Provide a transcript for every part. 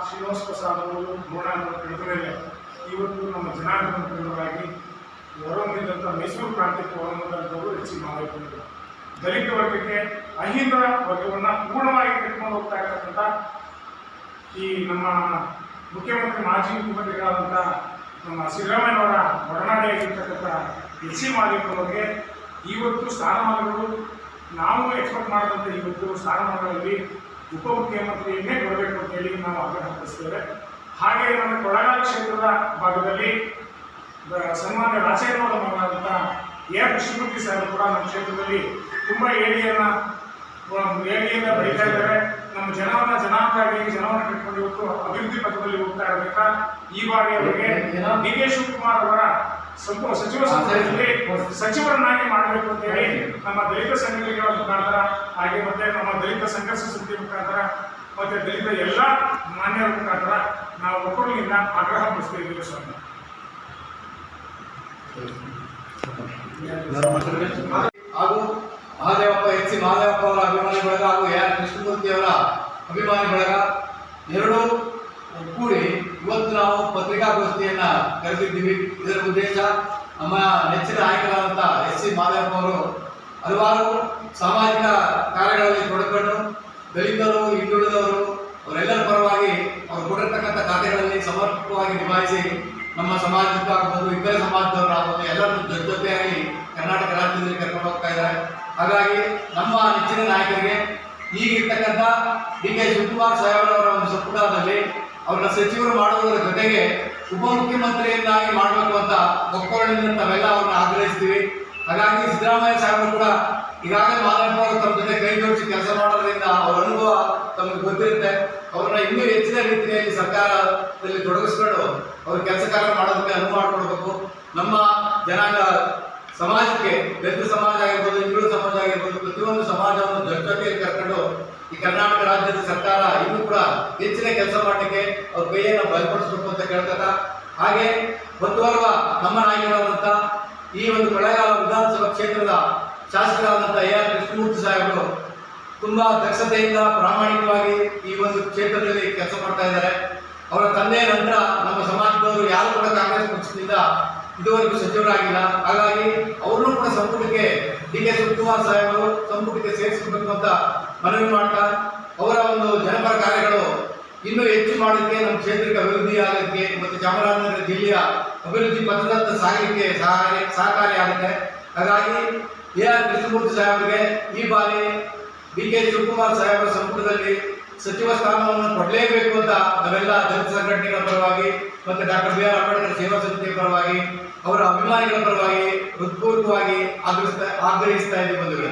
ಶ್ರೀನಿವಾಸ ಪ್ರಸಾದ್ ಅವರು ಮೂಢನಗರ ತಿಳಿದ ಮೇಲೆ ಇವತ್ತು ನಮ್ಮ ಜನಾರ್ದನ ಕೇಂದ್ರವಾಗಿ ಹೊರಹೊಮ್ಮಿದಂಥ ಮೈಸೂರು ಪ್ರಾಂತ್ಯಕ್ಕೆ ಹೊರಹೊಮ್ಮಿದಂಥವರು ಎಚ್ ಸಿ ಮಾದೇವಪ್ಪನವರು. ದಲಿತ ವರ್ಗಕ್ಕೆ ಅಹಿಂದ ವರ್ಗವನ್ನು ಪೂರ್ಣವಾಗಿ ಕಟ್ಕೊಂಡು ಹೋಗ್ತಾ ಇರತಕ್ಕಂಥ ಈ ನಮ್ಮ ಮುಖ್ಯಮಂತ್ರಿ ಮಾಜಿ ಮುಖ್ಯಮಂತ್ರಿಗಳಾದಂಥ ನಮ್ಮ ಸಿದ್ದರಾಮಯ್ಯನವರ ಒಡನಾಡಿಯಾಗಿರ್ತಕ್ಕಂಥ ಎಚ್ ಸಿ ಮಾದೇವಪ್ಪನವರಿಗೆ ಇವತ್ತು ಸ್ಥಾನಮಾನಗಳು ನಾವು ಎಕ್ಸ್ಪೆಕ್ಟ್ ಮಾಡಿದಂಥ ಇವತ್ತು ಸ್ಥಾನಮಾನಗಳಲ್ಲಿ ಉಪಮುಖ್ಯಮಂತ್ರಿಯನ್ನೇ ಕೊಡಬೇಕು ಅಂತೇಳಿ ನಾವು ಆಗ್ರಹಪಡಿಸ್ತೇವೆ. ಹಾಗೆ ನಮ್ಮ ಕೊಳ್ಳೇಗಾಲ ಕ್ಷೇತ್ರದ ಭಾಗದಲ್ಲಿ ಸನ್ಮಾನ್ಯ ರಾಜೇಂದ್ರವರ ಮಗನಾದಂಥ ಎ ಕೃಷ್ಣಮೂರ್ತಿ ಸಾಹೇಬರು ಕೂಡ ನಮ್ಮ ಕ್ಷೇತ್ರದಲ್ಲಿ ತುಂಬ ಏಳಿಗೆಯಿಂದ ಬೆಳೀತಾ ಇದ್ದಾರೆ. ನಮ್ಮ ಜನವನ್ನು ಕಟ್ಕೊಂಡು ಇವತ್ತು ಅಭಿವೃದ್ಧಿ ಪಥದಲ್ಲಿ ಹೋಗ್ತಾ ಇರಬೇಕಾ ಈ ಬಾರಿ ಅವರಿಗೆ ಡಿ ಕೆ ಶಿವಕುಮಾರ್ ಅವರ ಸಚಿವ ಸಂಪುಟದಲ್ಲಿ ಸಚಿವರನ್ನಾಗಿ ಮಾಡಬೇಕು ಅಂತ ಹೇಳಿ ನಮ್ಮ ದಲಿತ ಸಂಘಟನೆಗಳ ಮುಖಾಂತರ ಹಾಗೆ ಮತ್ತೆ ನಮ್ಮ ದಲಿತ ಸಂಘರ್ಷ ಸಮಿತಿ ಮುಖಾಂತರ ಮತ್ತೆ ದಲಿತ ಎಲ್ಲ ಮಾನ್ಯರ ಮುಖಾಂತರ ನಾವು ಒಕ್ಕೂಟದಿಂದ ಆಗ್ರಹ ಪಡಿಸ್ತಾ ಇದ್ದೀವಿ ಸ್ವಾಮಿ. ಹಾಗೂ ಮಹಾದೇವಪ್ಪ ಎಚ್ ಸಿ ಮಹಾದೇವಪ್ಪ ಅವರ ಅಭಿಮಾನಿ ಬಳಗ ಹಾಗೂ ಎ.ಆರ್. ಕೃಷ್ಣಮೂರ್ತಿ ಅವರ ಅಭಿಮಾನಿ ಬಳಗ ಎರಡೂ ಒಗ್ಗೂಡಿ ಇವತ್ತು ನಾವು ಪತ್ರಿಕಾಗೋಷ್ಠಿಯನ್ನ ಕರೆದಿದ್ದೀವಿ. ಇದರ ಉದ್ದೇಶ ನಮ್ಮ ನೆಚ್ಚಿನ ನಾಯಕರಾದಂಥ ಎಚ್ ಸಿ ಮಹಾದೇವಪ್ಪ ಅವರು ಹಲವಾರು ಸಾಮಾಜಿಕ ಕಾರ್ಯಗಳಲ್ಲಿ ತೊಡಕೊಂಡು ದಲಿತರು, ಹಿಂದುಳಿದವರು ಅವರೆಲ್ಲರ ಪರವಾಗಿ ಅವರು ಕೊಟ್ಟಿರ್ತಕ್ಕಂಥ ಖಾತೆಗಳಲ್ಲಿ ಸಮರ್ಪಕವಾಗಿ ನಿಭಾಯಿಸಿ ನಮ್ಮ ಸಮಾಜಕ್ಕಾಗ್ಬೋದು, ಇತರೆ ಸಮಾಜದವರಾಗ್ಬೋದು ಎಲ್ಲರೂ ಜೊತೆಯಾಗಿ ಕರ್ನಾಟಕ ರಾಜ್ಯದಲ್ಲಿ ಕರ್ಕೊಂಡು ಹೋಗ್ತಾ ಇದ್ದಾರೆ. ಹಾಗಾಗಿ ನಮ್ಮ ನೆಚ್ಚಿನ ನಾಯಕರಿಗೆ ಈಗಿರ್ತಕ್ಕಂಥ ಡಿ ಕೆ ಶಿವಕುಮಾರ್ ಸಾಹೇಬರವರ ಒಂದು ಸಂಪುಟದಲ್ಲಿ ಅವರನ್ನ ಸಚಿವರು ಮಾಡುವುದರ ಜೊತೆಗೆ ಉಪಮುಖ್ಯಮಂತ್ರಿಯನ್ನಾಗಿ ಮಾಡಬೇಕು ಅಂತ ಒಕ್ಕೊರಲಿನಿಂದ ನಾವೆಲ್ಲ ಅವ್ರನ್ನ ಆಗ್ರಹಿಸ್ತೀವಿ. ಹಾಗಾಗಿ ಸಿದ್ದರಾಮಯ್ಯ ಸಾಹೇಬರು ಕೂಡ ಈಗಾಗಲೇ ಮಾದೇವಪ್ಪ ಅವರು ತಮ್ಮ ಜೊತೆ ಕೈ ಜೋಡಿಸಿ ಕೆಲಸ ಮಾಡೋದ್ರಿಂದ ಅವರ ಅನುಭವ ತಮಗೆ ಗೊತ್ತಿರುತ್ತೆ. ಅವ್ರನ್ನ ಇನ್ನೂ ಹೆಚ್ಚಿನ ರೀತಿಯಲ್ಲಿ ಸರ್ಕಾರದಲ್ಲಿ ತೊಡಗಿಸ್ಕೊಂಡು ಅವ್ರ ಕೆಲಸ ಕಾರ್ಯ ಮಾಡೋದಕ್ಕೆ ಅನುವು ಮಾಡಿಕೊಡ್ಬೇಕು. ನಮ್ಮ ಜನಾಂಗ ಸಮಾಜಕ್ಕೆ ದಲಿತ ಸಮಾಜ ಆಗಿರ್ಬೋದು, ಹಿಂದುಳಿದ ಸಮಾಜ ಆಗಿರ್ಬೋದು, ಪ್ರತಿಯೊಂದು ಸಮಾಜವನ್ನು ಜೊತೆಯಲ್ಲಿ ಕರ್ಕೊಂಡು ಈ ಕರ್ನಾಟಕ ರಾಜ್ಯದ ಸರ್ಕಾರ ಇನ್ನೂ ಕೂಡ ಹೆಚ್ಚಿನ ಕೆಲಸ ಮಾಡಲಿಕ್ಕೆ ಅವ್ರ ಕೈಯನ್ನು ಬಲಪಡಿಸಬೇಕು ಅಂತ ಕೇಳ್ತಾ, ಹಾಗೆ ಮುಂದುವರುವ ನಮ್ಮ ನಾಯಕರಾದಂಥ ಈ ಒಂದು ಕೊಳ್ಳೇಗಾಲ ವಿಧಾನಸಭಾ ಕ್ಷೇತ್ರದ ಶಾಸಕರಾದಂಥ ಎ.ಆರ್. ಕೃಷ್ಣಮೂರ್ತಿ ಸಾಹೇಬರು ತುಂಬಾ ದಕ್ಷತೆಯಿಂದ ಪ್ರಾಮಾಣಿಕವಾಗಿ ಈ ಒಂದು ಕ್ಷೇತ್ರದಲ್ಲಿ ಕೆಲಸ ಮಾಡ್ತಾ ಇದ್ದಾರೆ. ಅವರ ತಂದೆಯ ನಂತರ ನಮ್ಮ ಸಮಾಜದವರು ಯಾರು ಕೂಡ ಕಾಂಗ್ರೆಸ್ ಪಕ್ಷದಿಂದ ಇದುವರೆಗೂ ಸಚಿವರಾಗಿಲ್ಲ. ಹಾಗಾಗಿ ಅವ್ರನ್ನೂ ಕೂಡ ಸಂಪುಟಕ್ಕೆ ಡಿ ಕೆ ಶಿವಕುಮಾರ್ ಸಾಹೇಬರು ಸಂಪುಟಕ್ಕೆ ಸೇರಿಸಬೇಕು ಅಂತ ಮನವಿ ಮಾಡ್ತಾ, ಅವರ ಒಂದು ಜನಪರ ಕಾರ್ಯಗಳು ಇನ್ನೂ ಹೆಚ್ಚು ಮಾಡೋದಕ್ಕೆ, ನಮ್ಮ ಕ್ಷೇತ್ರಕ್ಕೆ ಅಭಿವೃದ್ಧಿ ಆಗೋದಕ್ಕೆ ಮತ್ತು ಚಾಮರಾಜನಗರ ಜಿಲ್ಲೆಯ ಅಭಿವೃದ್ಧಿ ಪಥದತ್ತ ಸಾಗಲಿಕ್ಕೆ ಸಹಕಾರಿಯಾಗುತ್ತೆ. ಹಾಗಾಗಿ ಎ.ಆರ್. ಕೃಷ್ಣಮೂರ್ತಿ ಸಾಹೇಬರಿಗೆ ಈ ಬಾರಿ ಡಿ ಕೆ ಶಿವಕುಮಾರ್ ಸಾಹೇಬರ ಸಂಪುಟದಲ್ಲಿ ಸಚಿವ ಸ್ಥಾನವನ್ನು ಕೊಡಲೇಬೇಕು ಅಂತ ನಾವೆಲ್ಲ ದಲಿತ ಸಂಘಟನೆಗಳ ಪರವಾಗಿ ಮತ್ತು ಡಾಕ್ಟರ್ ಬಿ.ಆರ್. ಅಂಬೇಡ್ಕರ್ ಸೇವಾ ಸಮಿತಿಯ ಪರವಾಗಿ ಅವರ ಅಭಿಮಾನಿಗಳ ಪರವಾಗಿ ಹೃತ್ಪೂರ್ವಕವಾಗಿ ಆಗ್ರಹಿಸ್ತಾ ಇದ್ದೀವಿ ಬಂಧುಗಳೇ.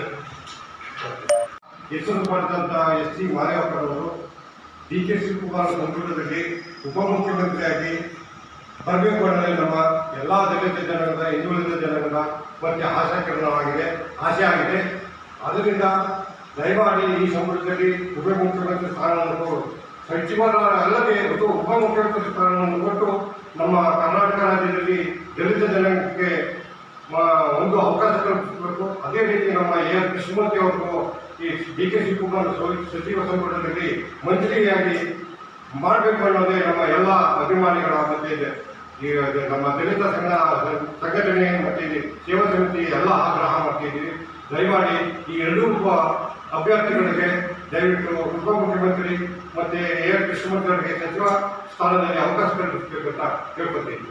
ಹೆಸರು ಪಡೆದಂಥ ಎಚ್ ಸಿ ಮಾದೇವಪ್ಪನವರು ಡಿ ಕೆ ಶಿವಕುಮಾರ್ ಸಂಪುಟದಲ್ಲಿ ಉಪಮುಖ್ಯಮಂತ್ರಿಯಾಗಿ ಬರಬೇಕು ಅನ್ನೋದು ನಮ್ಮ ಎಲ್ಲ ದಲಿತ ಜನಾಂಗದ, ಹಿಂದುಳಿದ ಜನಾಂಗದ ಮತ್ತು ಆಸೆ ಆಗಿದೆ. ಅದರಿಂದ ದಯಮಾಡಿ ಈ ಸಂಪುಟದಲ್ಲಿ ಉಪಮುಖ್ಯಮಂತ್ರಿ ಸ್ಥಾನವನ್ನು ಸಚಿವರ ಅಲ್ಲದೆ ಉಪಮುಖ್ಯಮಂತ್ರಿ ಸ್ಥಾನವನ್ನು ಕೊಟ್ಟು ನಮ್ಮ ಕರ್ನಾಟಕ ರಾಜ್ಯದಲ್ಲಿ ದಲಿತ ಜನಾಂಗಕ್ಕೆ ಒಂದು ಅವಕಾಶ ಕಲ್ಪಿಸಬೇಕು. ಅದೇ ರೀತಿ ನಮ್ಮ ಎ.ಆರ್. ಕೃಷ್ಣಮೂರ್ತಿ ಅವರಿಗೂ ಈ ಡಿ ಕೆ ಶಿವಕುಮಾರ್ ಸಚಿವ ಸಂಪುಟದಲ್ಲಿ ಮಂತ್ರಿಯಾಗಿ ಮಾಡಬೇಕು ಅನ್ನೋದೇ ನಮ್ಮ ಎಲ್ಲ ಅಭಿಮಾನಿಗಳ ಮತ್ತೆ ಈ ನಮ್ಮ ದಲಿತ ಸಂಘಟನೆ ಮತ್ತು ಸೇವಾ ಸಮಿತಿ ಎಲ್ಲ ಆಗ್ರಹ ಮಾಡ್ತಿದ್ದೀವಿ. ದಯಮಾಡಿ ಈ ಎರಡೂ ಅಭ್ಯರ್ಥಿಗಳಿಗೆ ದಯವಿಟ್ಟು ಉಪಮುಖ್ಯಮಂತ್ರಿ ಮತ್ತು ಎ.ಆರ್. ಕೃಷ್ಣಮೂರ್ತಿ ಅವರಿಗೆ ಸಚಿವ ಸ್ಥಾನದಲ್ಲಿ ಅವಕಾಶ ಕಲ್ಪಿಸಬೇಕು ಅಂತ ಕೇಳ್ಕೊತೀನಿ.